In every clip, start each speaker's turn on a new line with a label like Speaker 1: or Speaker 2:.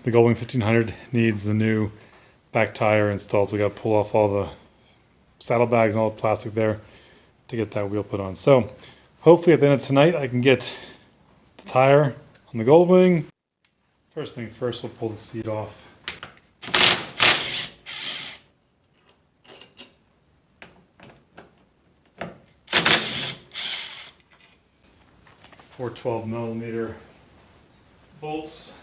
Speaker 1: the Goldwing 1500 needs the new back tire installed, so we got to pull off all the saddlebags and all the plastic there to get that wheel put on. So hopefully at the end of tonight I can get the tire on the Goldwing. First thing first, we'll pull the seat off. Four 12mm bolts.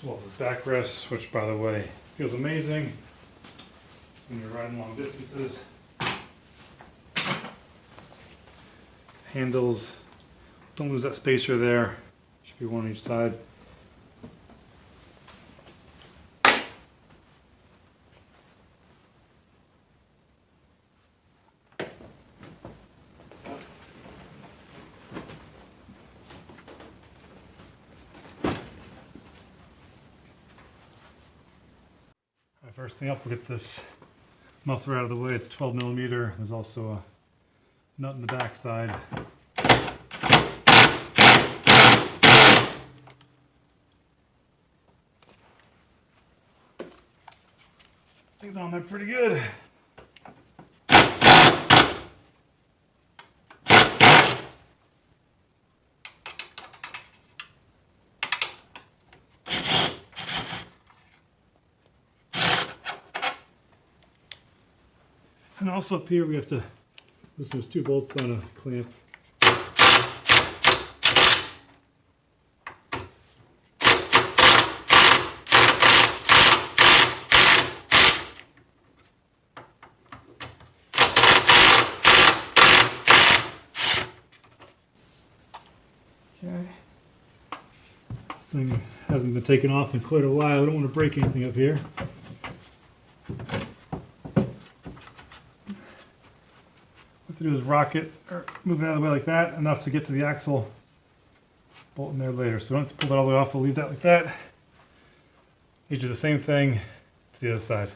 Speaker 1: Pull off this backrest, which by the way feels amazing when you're riding long distances. Handles, don't lose that spacer there. Should be one on each side. First thing up, we'll get this muffler out of the way. It's 12mm. There's also a nut in the back side. Things on there pretty good. And also up here we have to, there's two bolts on a clamp. Okay. This thing hasn't been taken off in quite a while. I don't want to break anything up here. What to do is rock it or move it out of the way like that, enough to get to the axle, bolt in there later. So don't have to pull that all the way off, we'll leave that like that. You do the same thing to the other side.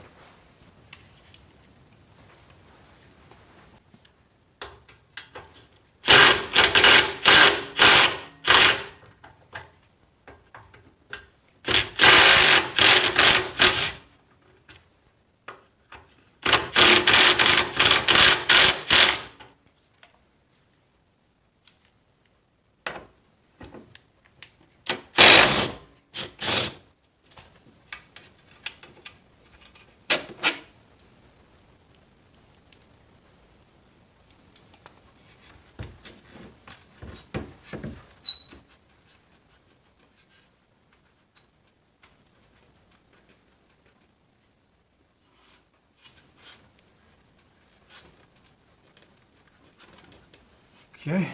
Speaker 1: Okay.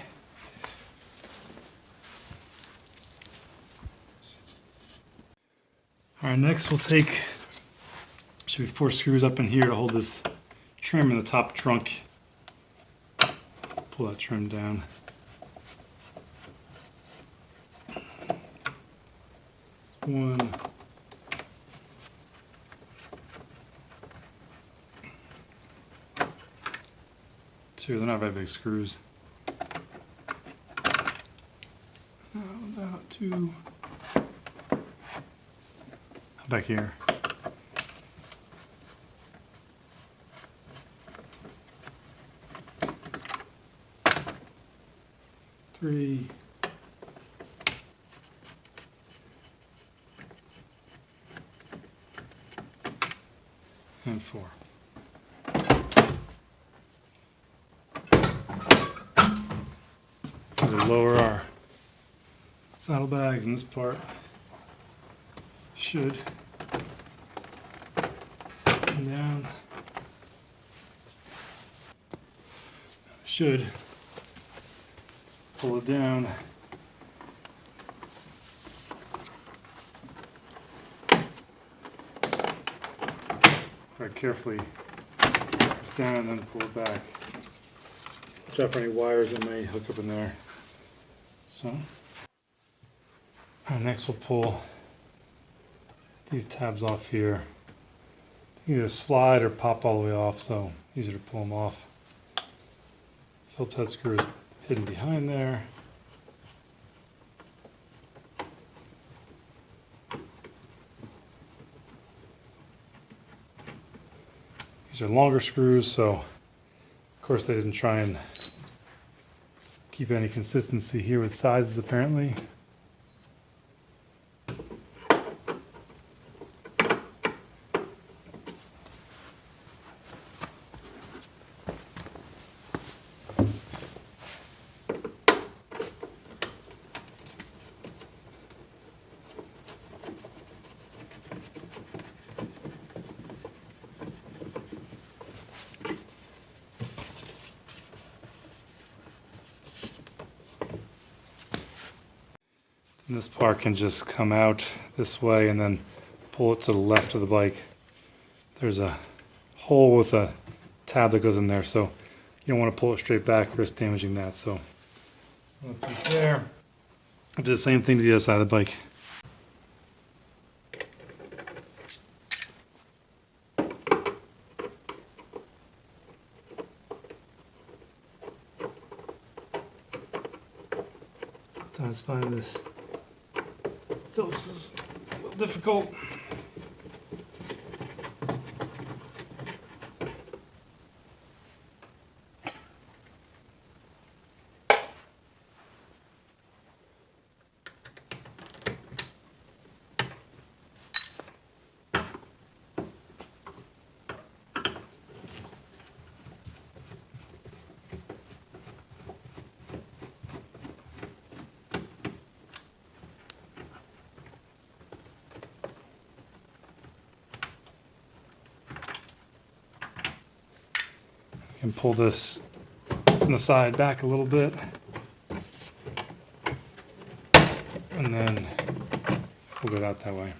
Speaker 1: All right, next we'll take, should be 4 screws up in here to hold this trim in the top trunk. Pull that trim down. One. Two, they're not very big screws. That one's out, two. Back here. Three. And 4. We'll lower our saddlebags in this part. Should come down. Should pull it down. Very carefully push down and then pull it back. watch out for any wires that may hook up in there. So, next we'll pull these tabs off here. Either slide or pop all the way off, so easier to pull them off. Phillips head screw is hidden behind there. These are longer screws, so of course they didn't try and keep any consistency here with sizes apparently. And this part can just come out this way and then pull it to the left of the bike. There's a hole with a tab that goes in there, so you don't want to pull it straight back, risk damaging that. So there. I do the same thing to the other side of the bike. Sometimes find this Phillips is a little difficult. And pull this from the side back a little bit, and then pull it out that way.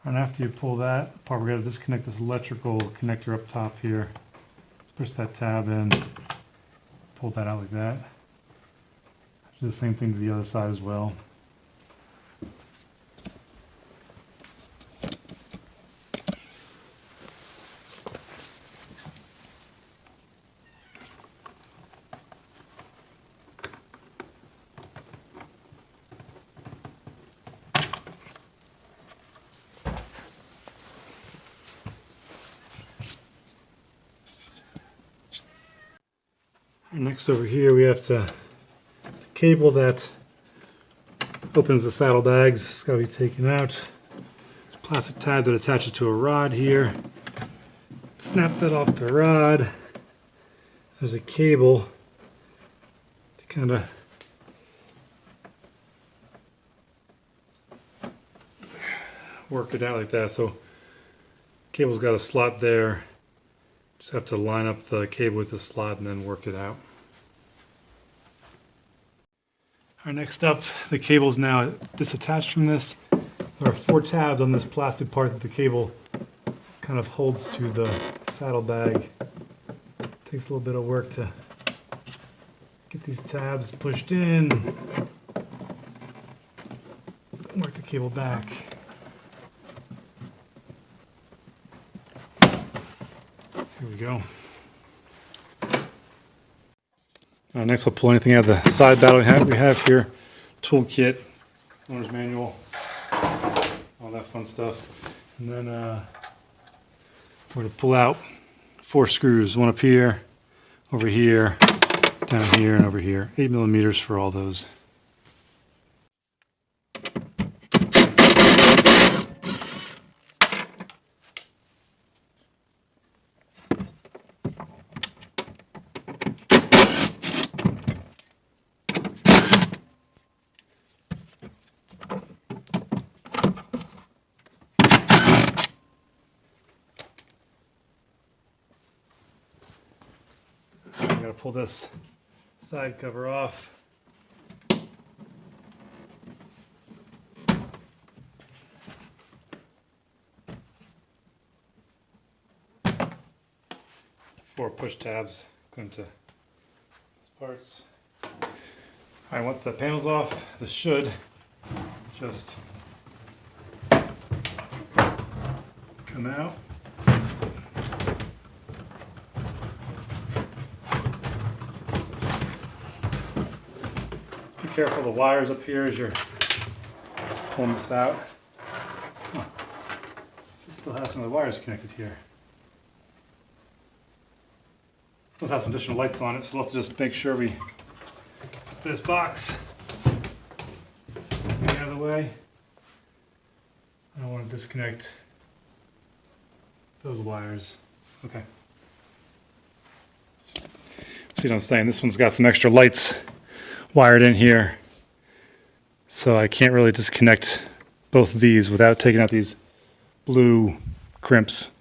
Speaker 1: And after you pull that apart, we're going to disconnect this electrical connector up top here. Push that tab in, pull that out like that. Do the same thing to the other side as well. Next over here we have the cable that opens the saddlebags. It's got to be taken out. There's a plastic tab that attaches to a rod here. Snap that off the rod. There's a cable to kind of work it out like that. So cable's got a slot there. Just have to line up the cable with the slot and then work it out. All right, next up, the cable is now disattached from this. There are 4 tabs on this plastic part that the cable kind of holds to the saddlebag. Takes a little bit of work to get these tabs pushed in. Work the cable back. Here we go. Next, we'll pull anything out of the side battle we have here. Toolkit, owner's manual, all that fun stuff. And then we're going to pull out 4 screws, one up here, over here, down here, and over here. 8 millimeters for all those. I'm going to pull this side cover off. Four push tabs going to parts. All right, once the panel's off, this should just come out. Be careful of the wires up here as you're pulling this out. Huh. It still has some of the wires connected here. Let's have some additional lights on it, so we'll have to just make sure we put this box out of the way. I don't want to disconnect those wires. Okay. See what I'm saying? This one's got some extra lights wired in here, so I can't really disconnect both of these without taking out these blue crimps.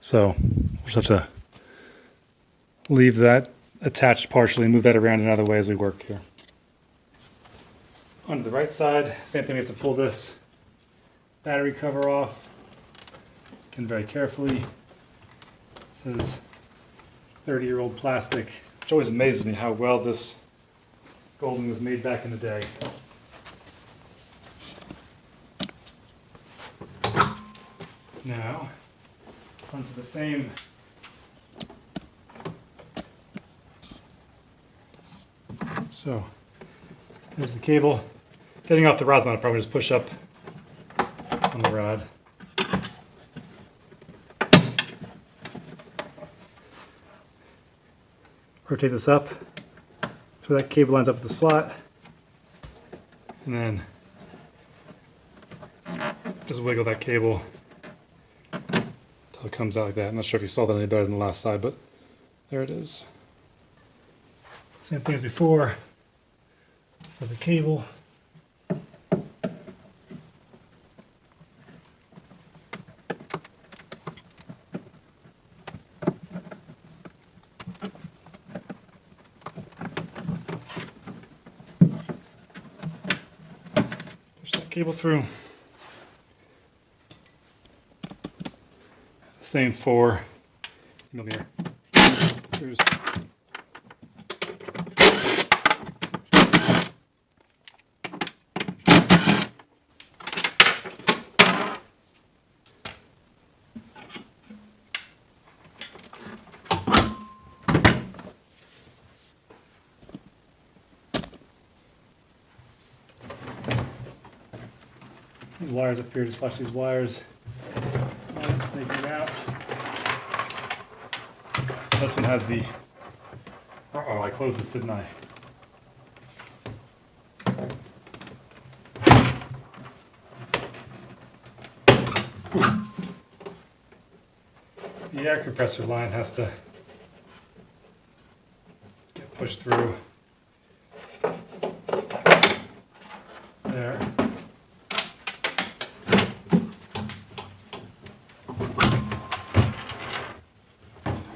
Speaker 1: So we'll just have to leave that attached partially and move that around another way as we work here. On the right side, same thing, we have to pull this battery cover off. Again, very carefully. It says 30-year-old plastic, which always amazes me how well this Goldwing was made back in the day. Now, onto the same so there's the cable. Getting off the rod's not a problem, just push up on the rod. Rotate this up so that cable lines up with the slot, and then just wiggle that cable until it comes out like that. I'm not sure if you saw that any better than the last side, but there it is. Same thing as before for the cable. Push that cable through. Same 4mm screws. The wires up here, just watch these wires. Snaking out. This one has the, uh-oh, I closed this, didn't I? The air compressor line has to get pushed through there.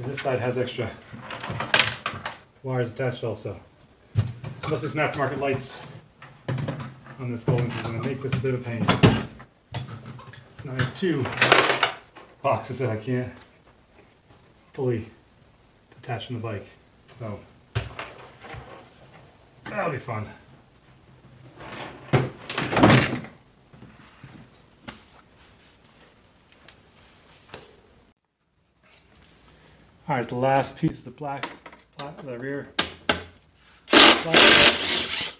Speaker 1: This side has extra wires attached also. So must be some aftermarket lights on this Goldwing, which is going to make this a bit of a pain. Now I have 2 boxes that I can't fully detach from the bike. So that'll be fun. All right, the last piece is the the rear plastic.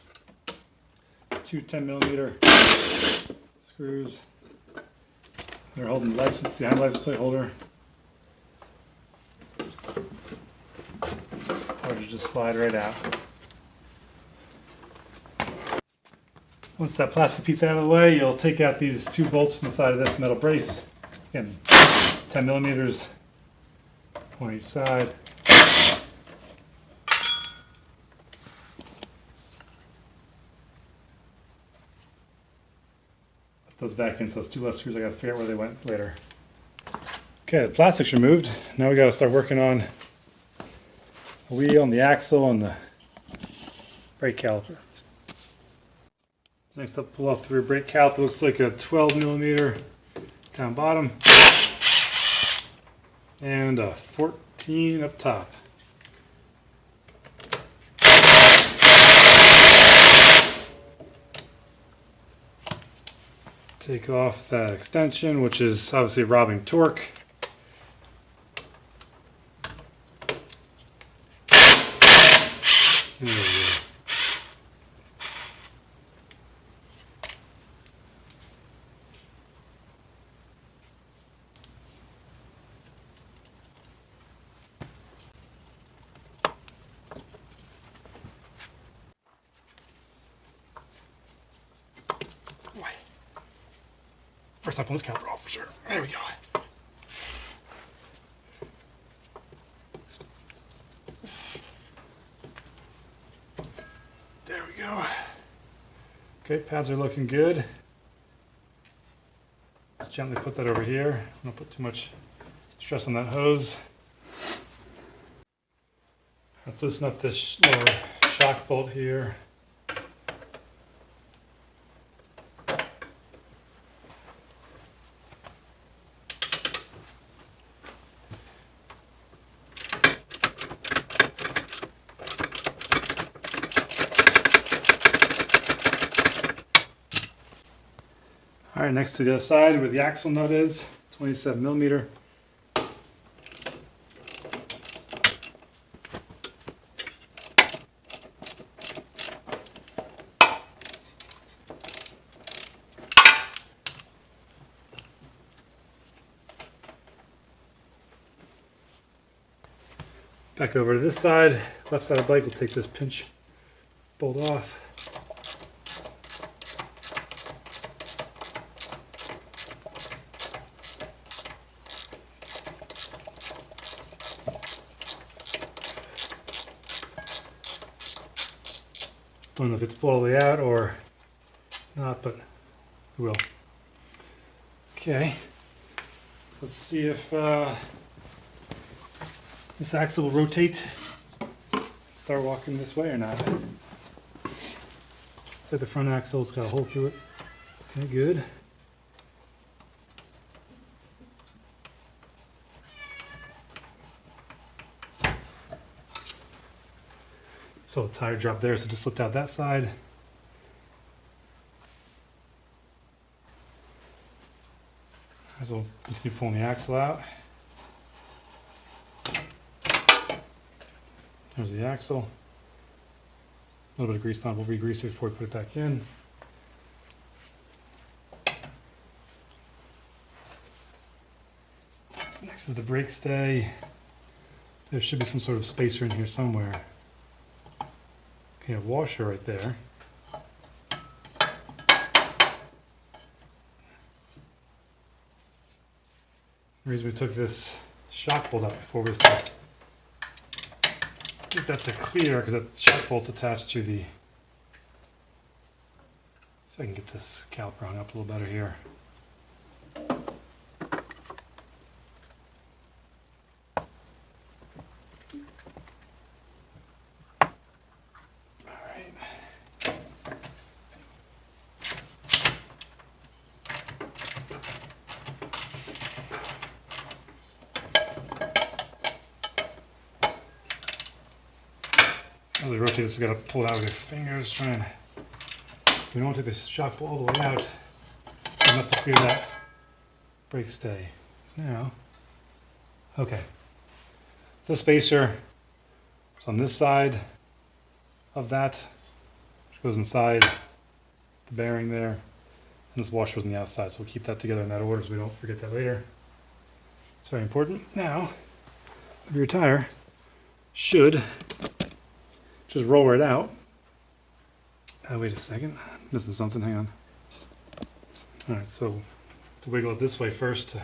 Speaker 1: 2 10mm screws. They're holding the license, behind the license plate holder. Or you just slide right out. Once that plastic piece out of the way, you'll take out these 2 bolts from the side of this metal brace. Again, 10mm. On each side. Put those back in, so those 2 less screws, I gotta figure out where they went later. Okay, the plastic's removed. Now we gotta start working on the wheel and the axle and the brake caliper. Next up, pull off the rear brake caliper. Looks like a 12mm down bottom and a 14 up top. Take off that extension, which is obviously robbing torque. There we go. First time pulling this caliper off for sure. There we go. There we go. Okay, pads are looking good. Just gently put that over here. Don't put too much stress on that hose. Let's loosen up this lower shock bolt here. All right, next to the other side where the axle nut is, 27 millimeter. Back over to this side, left side of the bike, we'll take this pinch bolt off. Don't know if it's pull all the way out or not, but we will. Okay, let's see if this axle will rotate, start walking this way or not. Looks like the front axle's got a hole through it. Okay, good. So the tire dropped there, so just slipped out that side. As we'll continue pulling the axle out. There's the axle. A little bit of grease on it, we'll re-grease it before we put it back in. Next is the brake stay. There should be some sort of spacer in here somewhere. Okay, a washer right there. The reason we took this shock bolt out before was to get that to clear, because that shock bolt's attached to the... So I can get this caliper hung up a little better here. As we rotate this, we've got to pull it out with your fingers. We don't want to take the shock bolt all the way out. Enough to clear that brake stay. Now, okay. So the spacer is on this side of that, which goes inside the bearing there. And this washer was on the outside, so we'll keep that together in that order so we don't forget that later. It's very important. Now, your tire should just roll right out. Wait a second, missing something, hang on. All right, so to wiggle it this way first to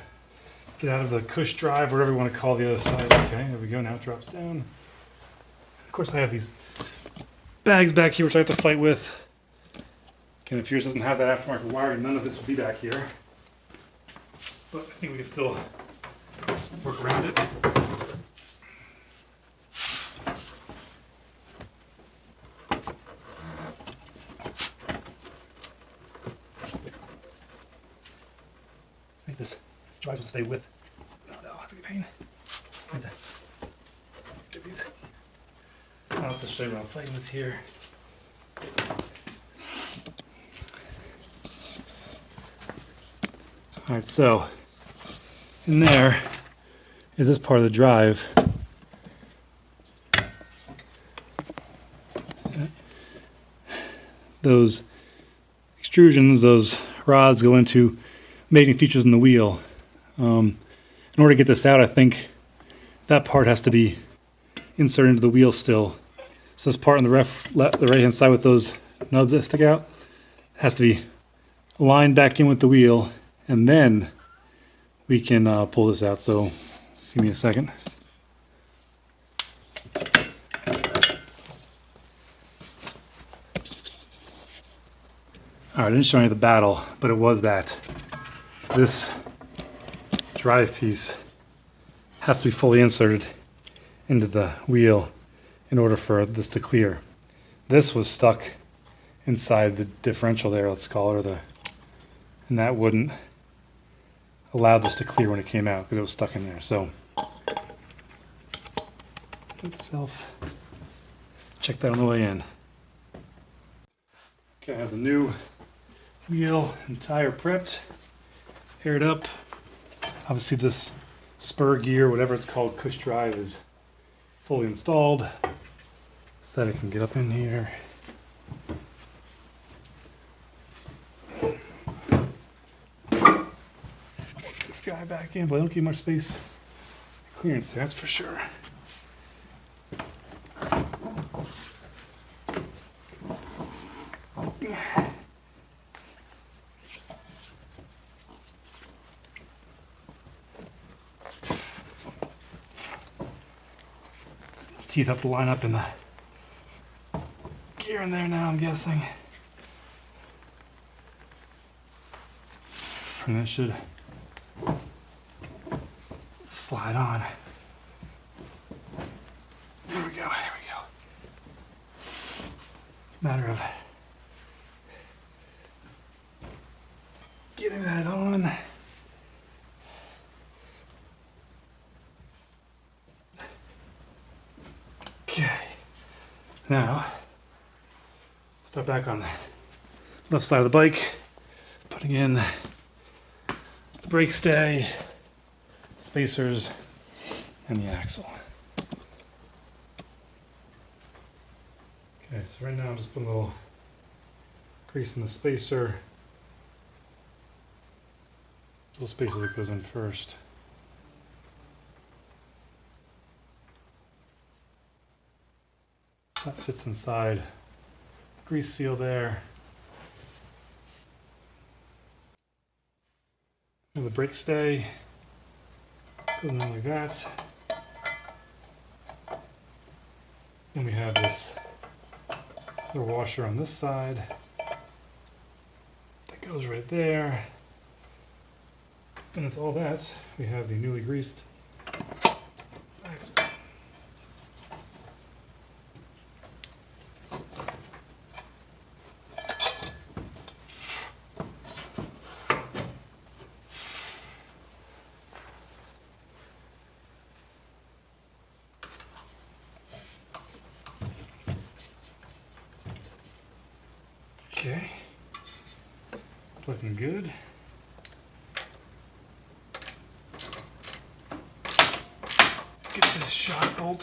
Speaker 1: get out of the cush drive, whatever you want to call the other side. Okay, there we go, now it drops down. Of course I have these bags back here which I have to fight with. Again, if yours doesn't have that aftermarket wiring, none of this will be back here. But I think we can still work around it. This drive will stay with. Oh no, that's a pain. I have to get these. I'll have to show you what I'm fighting with here. All right, so in there is this part of the drive. Those extrusions, those rods go into mating features in the wheel. In order to get this out, I think that part has to be inserted into the wheel still. So this part on the right-hand side with those nubs that stick out has to be aligned back in with the wheel, and then we can pull this out. So give me a second. All right, I didn't show you the battle, but it was that. This drive piece has to be fully inserted into the wheel in order for this to clear. This was stuck inside the differential there, let's call it, and that wouldn't allow this to clear when it came out because it was stuck in there. So, check that on the way in. Okay, I have the new wheel and tire prepped, aired up. Obviously this spur gear, whatever it's called, push drive, is fully installed so that I can get up in here. Put this guy back in, but I don't keep much space clearance there, that's for sure. Teeth have to line up in the gear in there now, I'm guessing. And it should slide on. There we go, there we go. Matter of getting that on. Okay, now start back on the left side of the bike, putting in the brake stay, spacers, and the axle. Okay, so right now I'm just putting a little grease in the spacer. Little spacer that goes in first. That fits inside the grease seal there. And the brake stay goes in like that. Then we have this little washer on this side that goes right there. And into all that, we have the newly greased axle. Okay, it's looking good. Get this shock bolt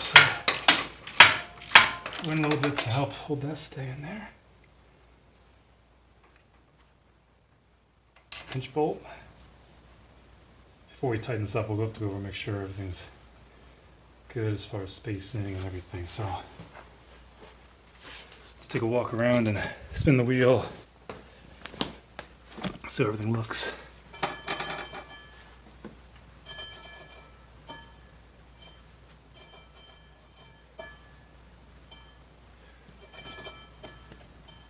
Speaker 1: to win a little bit to help hold that stay in there. Pinch bolt. Before we tighten this up, we'll have to go over and make sure everything's good as far as spacing and everything. So let's take a walk around and spin the wheel, see how everything looks.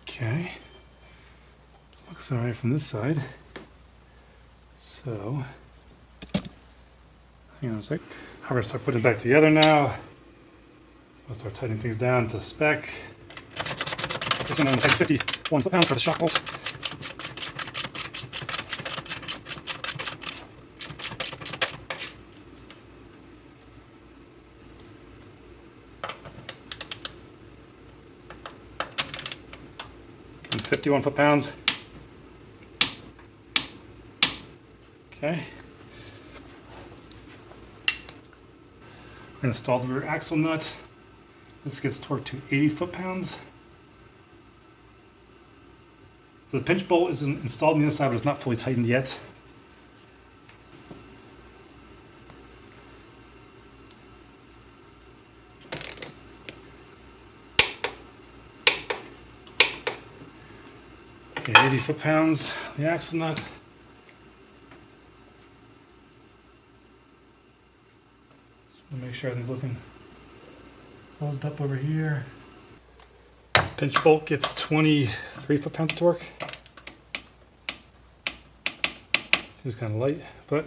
Speaker 1: Okay, looks all right from this side. So, hang on a sec. I'm gonna start putting it back together now. I'll start tightening things down to spec. It's in 51 foot-pounds for the shock bolts. And 51 foot-pounds. Okay. I'm going to install the rear axle nut. This gets torqued to 80 foot-pounds. The pinch bolt is installed on the other side, but it's not fully tightened yet. Okay, 80 foot-pounds, the axle nut. Just want to make sure everything's looking closed up over here. Pinch bolt gets 23 foot-pounds of torque. Seems kind of light, but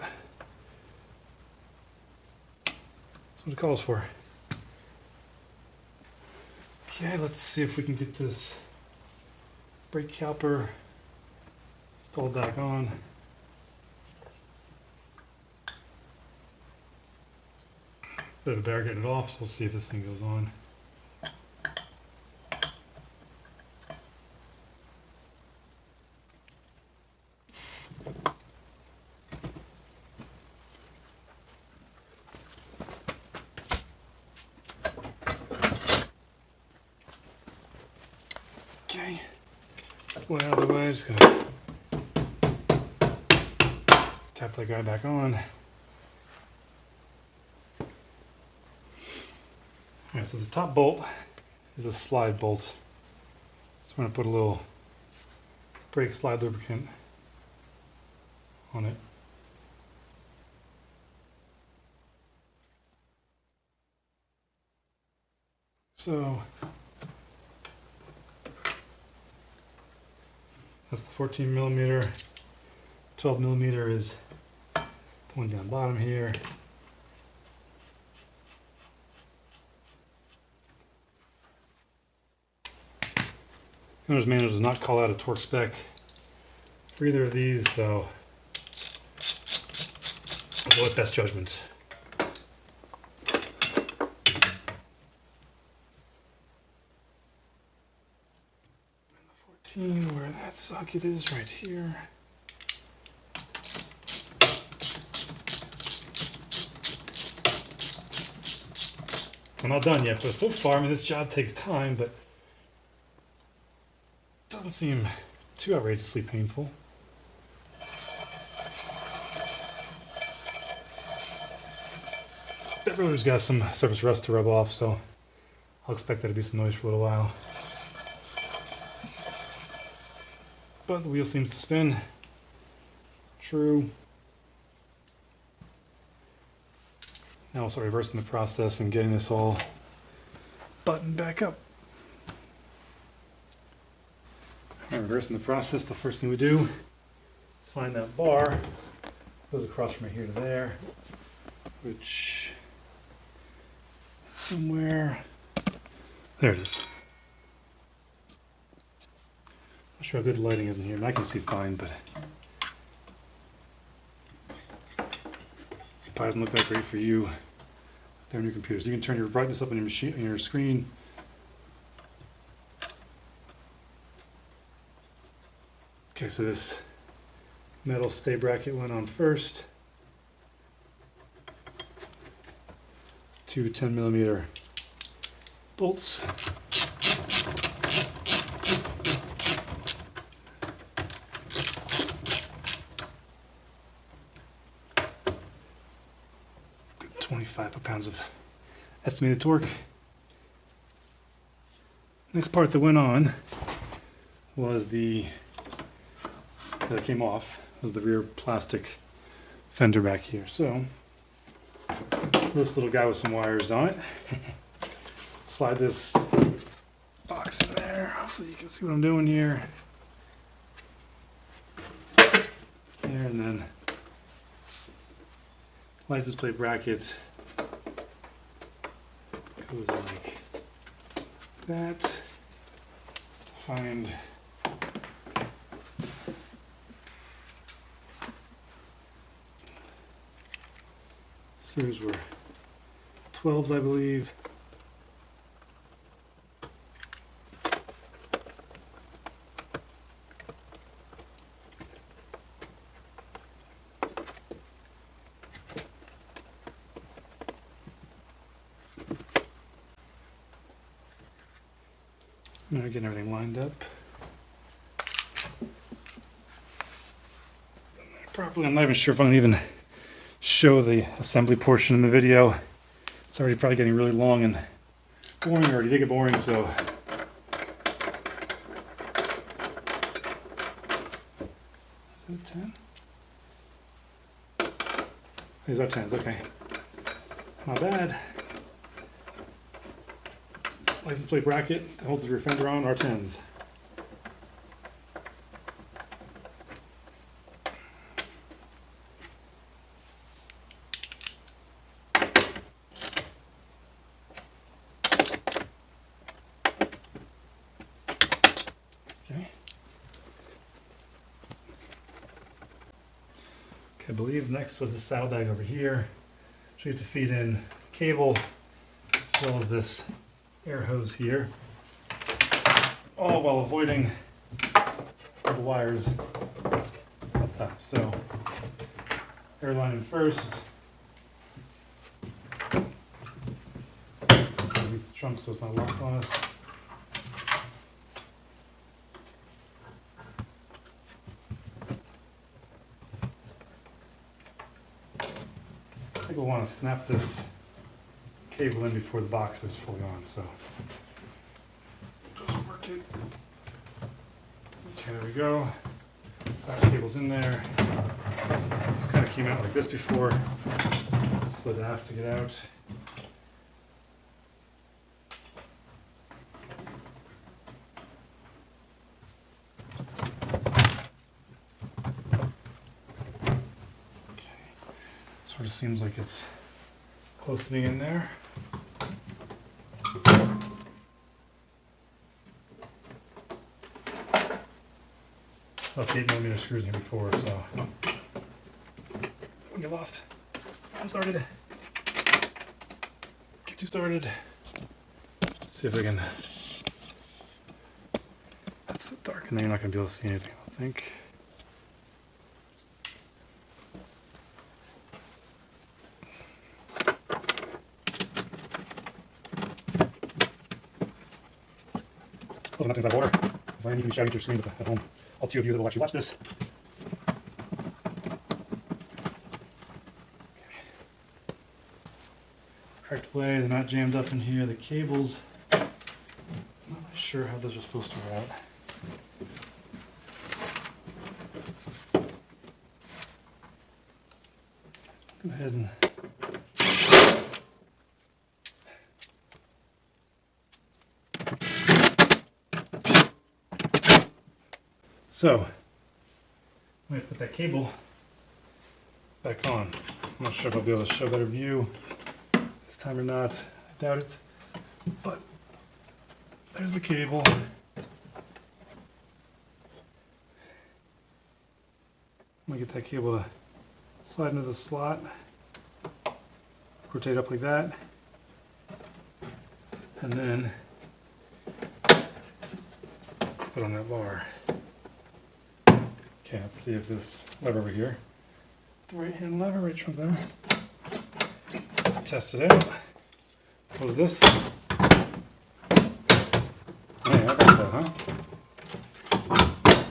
Speaker 1: that's what it calls for. Okay, let's see if we can get this brake caliper installed back on. Bit of a bear getting it off, so we'll see if this thing goes on. Okay, just lay out of the way, just gonna tap that guy back on. Alright, so the top bolt is a slide bolt. So I'm going to put a little brake slide lubricant on it. So that's the 14 millimeter. 12 millimeter is the one down bottom here. Owner's manual does not call out a torque spec for either of these, so I'll go with best judgment. And the 14, where that socket is, right here. I'm not done yet, but so far, I mean, this job takes time, but doesn't seem too outrageously painful. That rotor's got some surface rust to rub off, so I'll expect that to be some noise for a little while. But the wheel seems to spin. True. Now I'll start reversing the process and getting this all buttoned back up. Reversing the process, the first thing we do is find that bar. Goes across from here to there, which is somewhere. There it is. Not sure how good lighting is in here. I can see fine, but it probably doesn't look that great for you there on your computer. So you can turn your brightness up on your machine, on your screen. Okay, so this metal stay bracket went on first. Two 10 millimeter bolts. Good 25 foot-pounds of estimated torque. Next part that went on was that came off was the rear plastic fender back here. So this little guy with some wires on it. Slide this box in there. Hopefully you can see what I'm doing here. There, and then license plate bracket goes like that. Find screws were 12s, I believe. Now getting everything lined up properly. I'm not even sure if I'm gonna even show the assembly portion in the video. It's already probably getting really long and boring. I already did get boring, so. Is it a 10? These are 10s, okay. Not bad. License plate bracket that holds the rear fender on are 10s. I believe next was the saddlebag over here. So you have to feed in cable as well as this air hose here, all while avoiding the wires at the top. So air line in first. Release the trunk so it's not locked on us. I think we'll want to snap this cable in before the box is fully on, so just work it. Okay, there we go. Flash cable's in there. This kind of came out like this before. Slid half to get out. Sort of seems like it's close to being in there. Left 8mm screws in here before, so get lost. I'm started. Get too started. Let's see if I can. That's so dark, and then you're not going to be able to see anything, I don't think. Well, nothing's out of order. If I need to shout at your screens at home, all two of you that will actually watch this. Correct way, they're not jammed up in here. The cables, I'm not sure how those are supposed to route. Go ahead and so, I'm going to put that cable back on. I'm not sure if I'll be able to show a better view this time or not. I doubt it. But there's the cable. I'm going to get that cable to slide into the slot. Rotate up like that. And then put on that bar. Okay, let's see if this lever over here, the right hand lever, right trunk there. Let's test it out. Close this. Yeah, I got that, huh?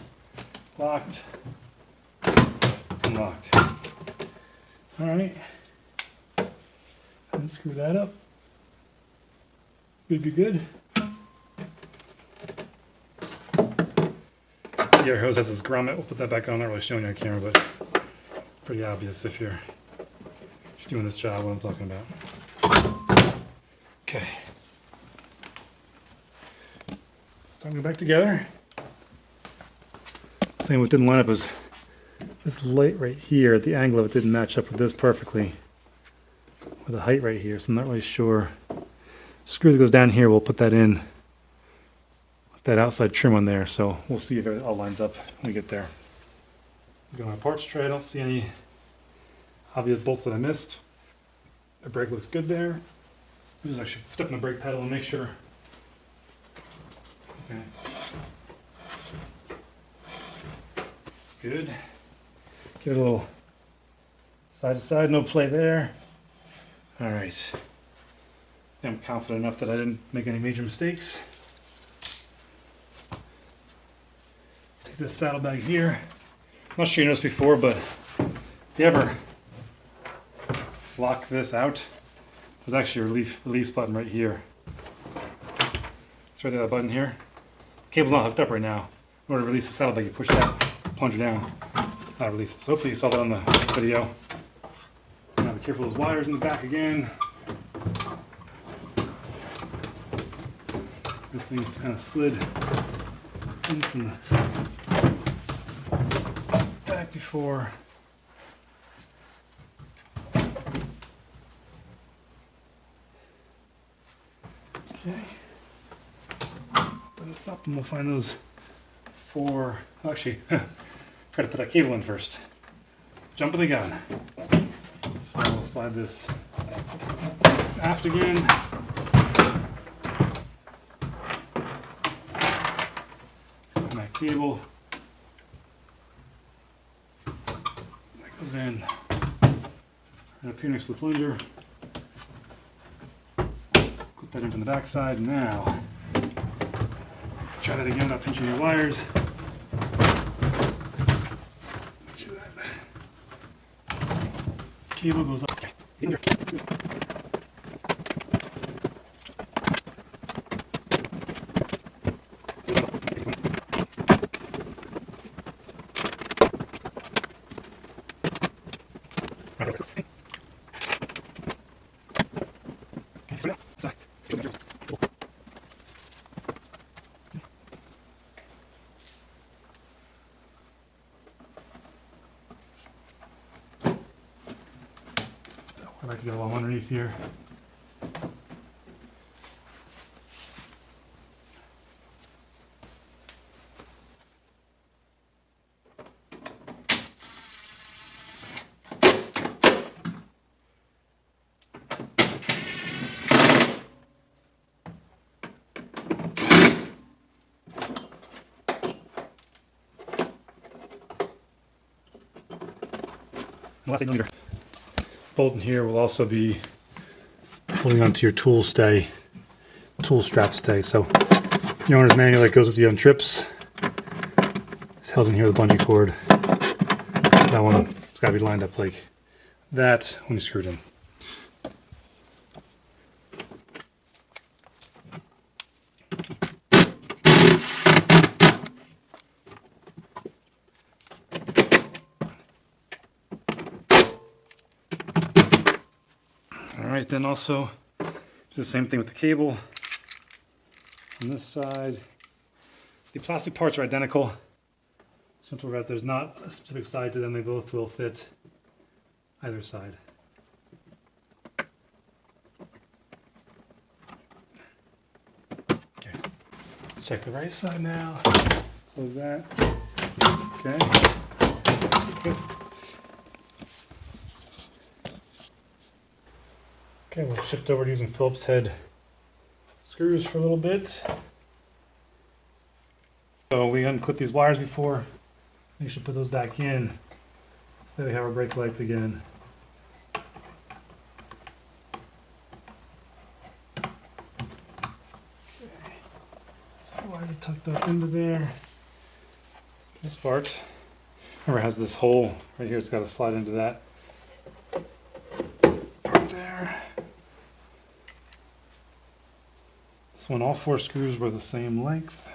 Speaker 1: Locked. Unlocked. Alright. Unscrew that up. Good, good, good. The air hose has this grommet. We'll put that back on. Not really showing you on camera, but pretty obvious if you're doing this job, what I'm talking about. Okay. So I'm going back together. Same what didn't line up is this light right here. The angle of it didn't match up with this perfectly. With the height right here, so I'm not really sure. Screw that goes down here, we'll put that in. That outside trim on there, so we'll see if it all lines up when we get there. Go on my parts tray, I don't see any obvious bolts that I missed. The brake looks good there. I'm just actually stepping the brake pedal and make sure. Okay. It's good. Give it a little side to side, no play there. All right. I'm confident enough that I didn't make any major mistakes. this saddlebag here. I'm not sure you noticed before, but if you ever lock this out, there's actually a release button right here. It's right there, that button here. The cable's not hooked up right now. In order to release the saddlebag, you push that, plunge it down, not release it. So hopefully you saw that on the video. Now be careful of those wires in the back again. This thing's kind of slid in from the back before. Okay. Put this up and we'll find those four. Actually, try to put that cable in first. Jumping the gun. So we'll slide this aft again. And that cable. That goes in. Right up here next to the plunger. Clip that in from the back side. Now, try that again without pinching any wires. Make sure that cable goes up. Okay. I like to go along underneath here. Last 8 millimeter bolt in here will also be holding onto your tool strap stay. So the owner's manual that goes with the untrips is held in here with a bungee cord. That one has got to be lined up like that when you screw it in. Alright, then also do the same thing with the cable on this side. The plastic parts are identical. So there's not a specific side to them, they both will fit either side. Okay, let's check the right side now. Close that. Okay. Good. Okay, we'll shift over to using Phillips head screws for a little bit. So we unclipped these wires before. We should put those back in. So we have our brake lights again. Okay. So the wire tucked up into there. This part, remember, it has this hole right here. It's got to slide into that part there. This one, all 4 screws were the same length.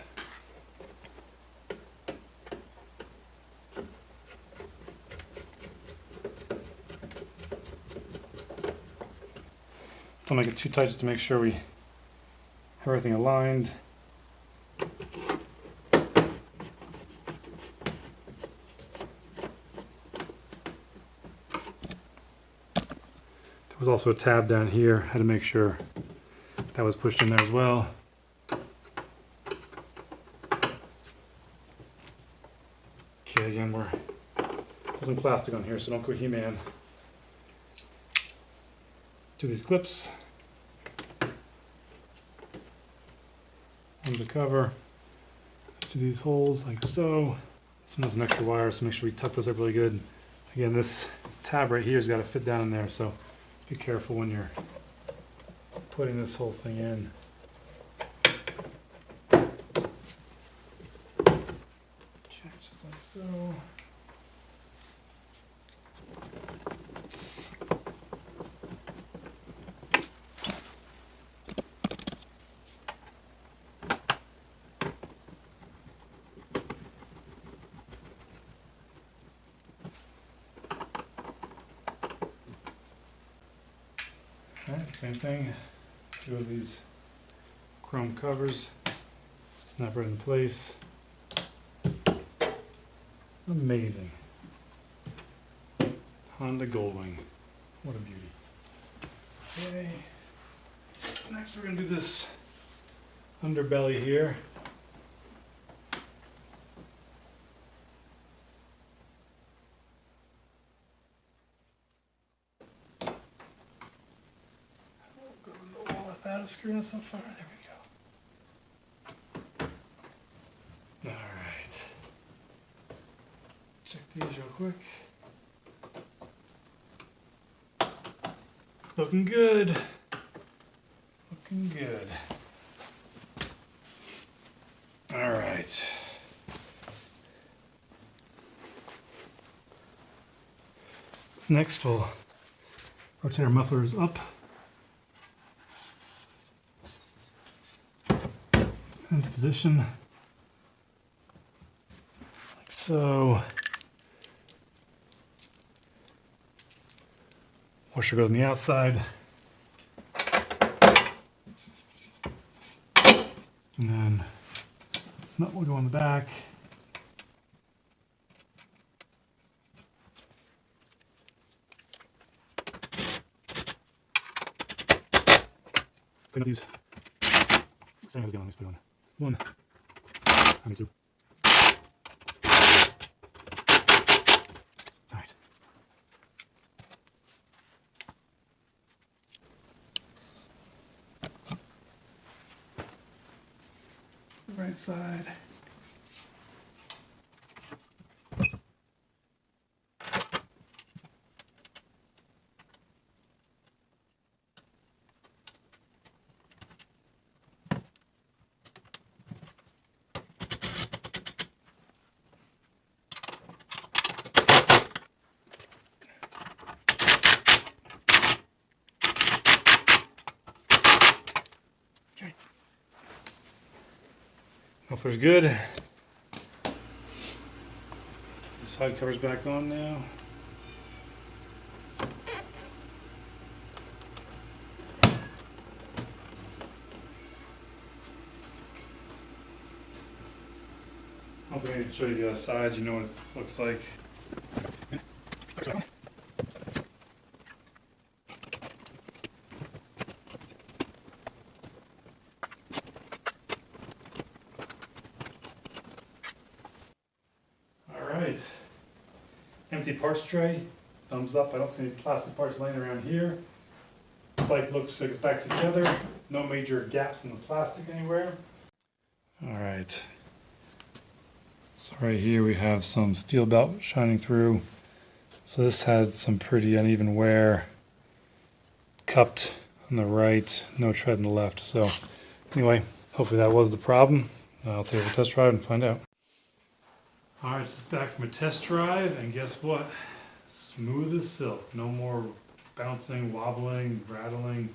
Speaker 1: Don't make it too tight just to make sure we have everything aligned. There was also a tab down here. I had to make sure that was pushed in there as well. Okay, again, we're using plastic on here, so don't go He-Man. Do these clips. On the cover. To these holes like so. This one has some extra wire, so make sure we tuck those up really good. Again, this tab right here has got to fit down in there, so be careful when you're putting this whole thing in. Okay, Okay, same thing. Two of these chrome covers. Snap right in place. Amazing. Honda Goldwing. What a beauty. Okay. Next we're going to do this underbelly here. Go to the wall without a screw so far. There we go. Alright. Check these real quick. Looking good. Looking good. Alright. Next we'll rotate our mufflers up. Into position. Like so. Washer goes on the outside. And then nut will go on the back. Clean up these. Same as the other one. Let's put on one. I need two. Alright. Right side. Okay. Muffler's good. The side cover's back on now. Hopefully I can show you the other side, you know what it looks like. Alright. Empty parts tray. Thumbs up. I don't see any plastic parts laying around here. Bike looks like it's back together. No major gaps in the plastic anywhere. Alright. So right here we have some steel belt shining through. So this had some pretty uneven wear. Cupped on the right, no tread on the left. So anyway, hopefully that was the problem. I'll take a test drive and find out. Alright, just back from a test drive, and guess what? Smooth as silk. No more bouncing, wobbling, rattling.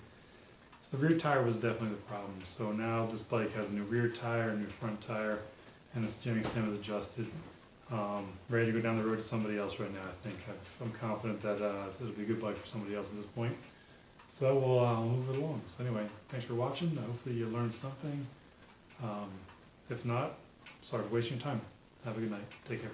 Speaker 1: So the rear tire was definitely the problem. So now this bike has a new rear tire, a new front tire, and the steering stem is adjusted. Ready to go down the road to somebody else right now, I think. I'm confident that it'll be a good bike for somebody else at this point. So we'll move it along. So anyway, thanks for watching. Hopefully you learned something. If not, sorry for wasting your time. Have a good night. Take care.